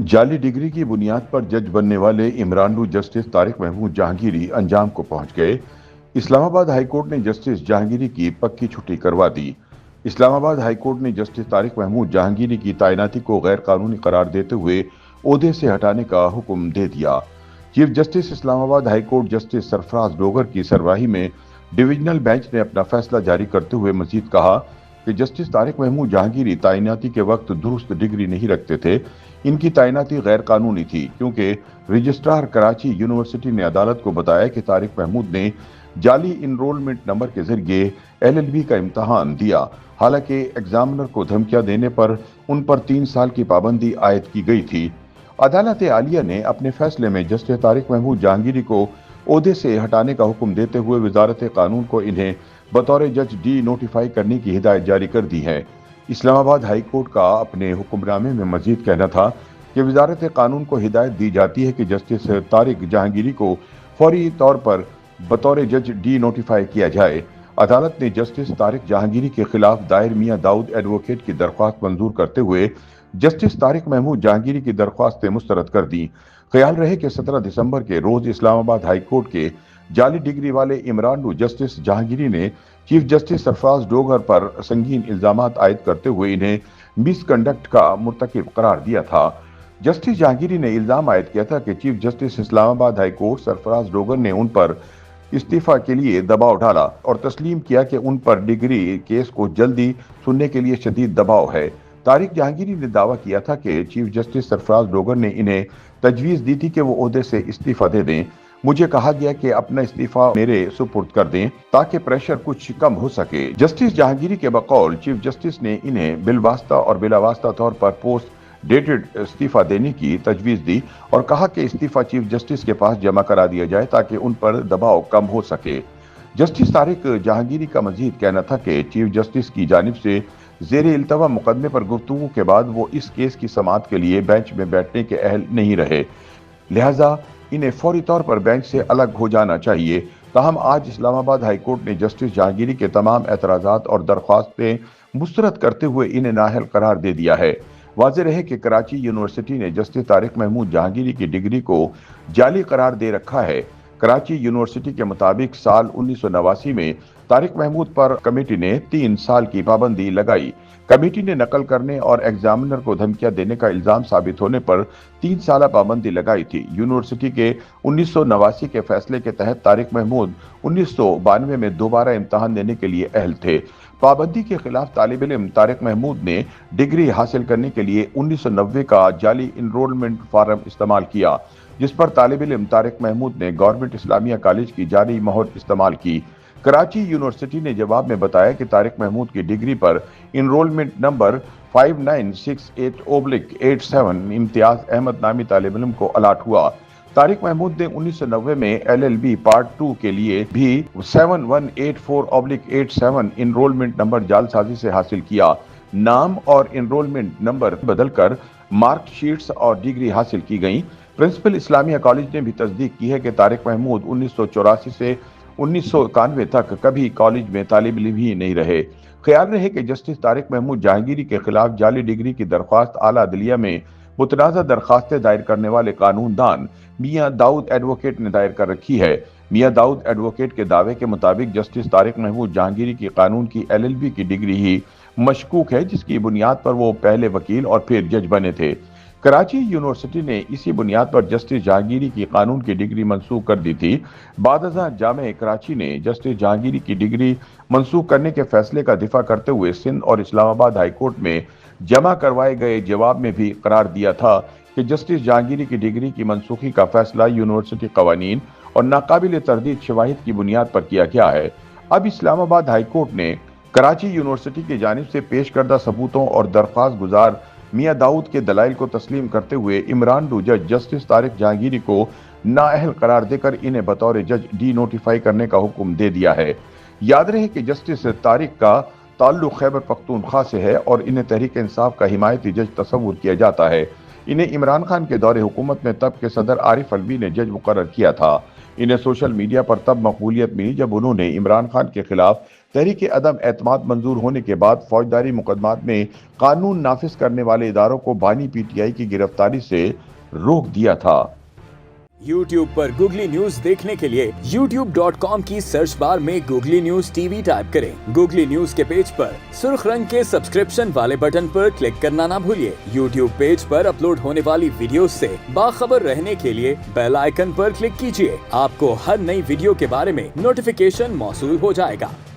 जाली डिग्री की बुनियाद पर जज बनने वाले इमरान जस्टिस तारिक महमूद जहांगीरी अंजाम को पहुंच गए। इस्लामाबाद हाईकोर्ट ने जस्टिस जहांगीरी की पक्की छुट्टी करवा दी। इस्लामाबाद हाईकोर्ट ने जस्टिस तारिक महमूद जहांगीरी की तैनाती को गैर कानूनी करार देते हुए ओहदे से हटाने का हुक्म दे दिया। Chief justice Islamabad high court justice Sarfaraz Dogar की सरबराही में डिविजनल बेंच ने अपना फैसला जारी करते हुए मजीद कहा कि जस्टिस तारिक महमूद जहांगीरी तैनाती के वक्त दुरुस्त डिग्री नहीं रखते थे। इनकी तैनाती गैर कानूनी थी क्योंकि रजिस्ट्रार कराची यूनिवर्सिटी ने अदालत को बताया कि तारिक महमूद ने जाली इनरोलमेंट नंबर के जरिए LLB का इम्तहान दिया। हालांकि एग्जामिनर को धमकियां देने पर उन पर 3 साल की पाबंदी आयद की गई थी। अदालत आलिया ने अपने फैसले में जस्टिस तारिक महमूद जहांगीरी को ओहदे से हटाने का हुक्म देते हुए वजारत कानून को इन्हें बतौर जज डी नोटिफाई करने की हिदायत जारी कर दी है। इस्लामाबाद हाई कोर्ट का अपने हुक्मनामे में मजीद कहना था कि वजारत कानून को हिदायत दी जाती है कि जस्टिस तारिक जहांगीरी को फौरी तौर पर बतौर जज डी नोटिफाई किया जाए। अदालत ने जस्टिस तारिक जहांगीरी के खिलाफ दायर मियां दाऊद एडवोकेट की दरख्वास्त मंजूर करते हुए जस्टिस तारिक महमूद जहांगीरी की दरख्वास्तें मुस्तरद कर दी। ख्याल रहे कि 17 दिसंबर के रोज इस्लामाबाद हाई कोर्ट के जाली डिग्री वाले इमरान जस्टिस जहांगीरी ने चीफ जस्टिस सरफराज डोगर पर संगीन इल्जामात आयद करते हुए इन्हें मिसकंडक्ट का मुर्तकिब करार दिया था। जस्टिस जहांगीरी ने इल्जाम आयद किया था कि chief justice Islamabad high court Sarfaraz Dogar ने उन पर इस्तीफा के लिए दबाव डाला और तस्लीम किया कि उन पर डिग्री केस को जल्दी सुनने के लिए शदीद दबाव है। तारिक जहांगीरी ने दावा किया था कि चीफ जस्टिस सरफराज डोगर ने इन्हें तजवीज दी थी कि वो ओहदे से इस्तीफा दे दें। मुझे कहा गया कि अपना इस्तीफा मेरे सुपुर्द कर दें ताकि प्रेशर कुछ कम हो सके। जस्टिस जहांगीरी के बकौल चीफ जस्टिस ने इन्हें बिलवास्ता और बिलावास्ता तौर पर पोस्ट डेटेड इस्तीफा देने की तजवीज दी और कहा कि इस्तीफा चीफ जस्टिस के पास जमा करा दिया जाए ताकि उन पर दबाव कम हो सके। जस्टिस तारिक जहांगीरी का मजीद कहना था कि चीफ जस्टिस की जानिब से जेर इल्तवा मुकदमे पर गुफ्तगू के बाद वो इस केस की समाअत के लिए बेंच में बैठने के अहल नहीं रहे, लिहाजा इन्हें फौरी तौर पर बेंच से अलग हो जाना चाहिए। ताहम आज इस्लामाबाद हाई कोर्ट ने जस्टिस जहांगीरी के तमाम एतराज़ात और दरख्वास्तें मुस्तरद करते हुए इन्हें नाअहल करार दे दिया है। वाज़ेह रहे कि कराची यूनिवर्सिटी ने जस्टिस तारिक महमूद जहांगीरी की डिग्री को जाली करार दे रखा है। कराची यूनिवर्सिटी के मुताबिक साल 1989 में तारिक महमूद पर कमेटी ने 3 साल की पाबंदी लगाई। कमेटी ने नकल करने और एग्जामिनर को धमकियां देने का इल्जाम साबित होने पर 3 साल पाबंदी लगाई थी। यूनिवर्सिटी के 1989 के फैसले के तहत तारिक महमूद 1992 में दोबारा इम्तहान देने के लिए अहल थे। पाबंदी के खिलाफ तालिब इल्म तारिक महमूद ने डिग्री हासिल करने के लिए 1990 का जाली इनरोलमेंट फॉर्म इस्तेमाल किया, जिस पर तालिब इल्म तारिक महमूद ने गवर्नमेंट इस्लामिया कॉलेज की जाली मोहर इस्तेमाल की। कराची यूनिवर्सिटी ने जवाब में बताया कि तारिक महमूद की डिग्री पर इनरोलमेंट नंबर 5968/87 इम्तियाज अहमद नामी तालिब इल्म को अलाट हुआ। तारिक महमूद ने 1990 में LLB पार्ट 2 के लिए भी 7184/87 इनरोलमेंट नंबर जालसाजी से हासिल किया। नाम और इनरोलमेंट नंबर बदलकर मार्क शीट्स और डिग्री हासिल की गई। प्रिंसिपल इस्लामिया कॉलेज ने भी तस्दीक की है कि तारिक महमूद 1984 से 1991 तक कभी कॉलेज में तालिब इल्म ही नहीं रहे। ख्याल रहे कि जस्टिस तारिक महमूद जहांगीरी के खिलाफ जाली डिग्री की दरख्वास्त आला अदलिया में मुतनाज़ा दरख्वास्तें दायर करने वाले कानूनदान मियां दाऊद एडवोकेट ने दायर कर रखी है। मियां दाऊद एडवोकेट के दावे के मुताबिक जस्टिस तारिक महमूद जहांगीरी की कानून की LLB की डिग्री ही मशकूक है, जिसकी बुनियाद पर वो पहले वकील और फिर जज बने थे। कराची यूनिवर्सिटी ने इसी बुनियाद पर जस्टिस जहांगीरी की कानून की डिग्री मंसूख कर दी थी। बादशाह जामे कराची ने जस्टिस जहांगीरी की डिग्री मंसूख करने के फैसले का दिफा करते हुए सिंध और इस्लामाबाद हाई कोर्ट में जमा करवाए गए जवाब में भी करार दिया था कि जस्टिस जहांगीरी की डिग्री की मनसूखी का फैसला यूनिवर्सिटी कवानीन और नाकाबिल तरदीद शवाहिद की बुनियाद पर किया गया है। अब इस्लामाबाद हाई कोर्ट ने कराची यूनिवर्सिटी की जानिब से पेश करदा सबूतों और दरख्वास्त गुजार मियां दाऊद के दलाइल को तस्लीम करते हुए इमरान जज जस्टिस तारिक जहांगीरी को नाअहल करार देकर इन्हें बतौर जज डी नोटिफाई करने का हुक्म दे दिया है। याद रहे कि जस्टिस तारिक का ताल्लुक खैबर पख्तूनख्वा से है और इन्हें तहरीक इंसाफ का हिमायती जज तस्वुर किया जाता है। इन्हें इमरान खान के दौरे हुकूमत में तब के सदर आरिफ अलवी ने जज मुकर्रर किया था। इन्हें सोशल मीडिया पर तब मकबूलियत मिली जब उन्होंने इमरान खान के खिलाफ تحریک عدم اعتماد منظور ہونے کے بعد فوجداری مقدمات میں قانون نافذ کرنے والے اداروں کو بانی پی ٹی آئی کی گرفتاری سے روک دیا تھا۔ YouTube پر گوگلی نیوز دیکھنے کے لیے youtube.com کی سرچ بار میں googly news T V type کریں۔ گوگلی نیوز کے پیج پر سرخ رنگ کے سبسکرپشن والے بٹن پر کلک کرنا نہ بھولیے۔ YouTube پیج پر اپلوڈ ہونے والی ویڈیوز سے باخبر رہنے کے لیے بیل آئیکن پر کلک کیجیے۔ آپ کو ہر نئی ویڈیو کے بارے میں نوٹیفیکیشن موصول ہو جائے گا۔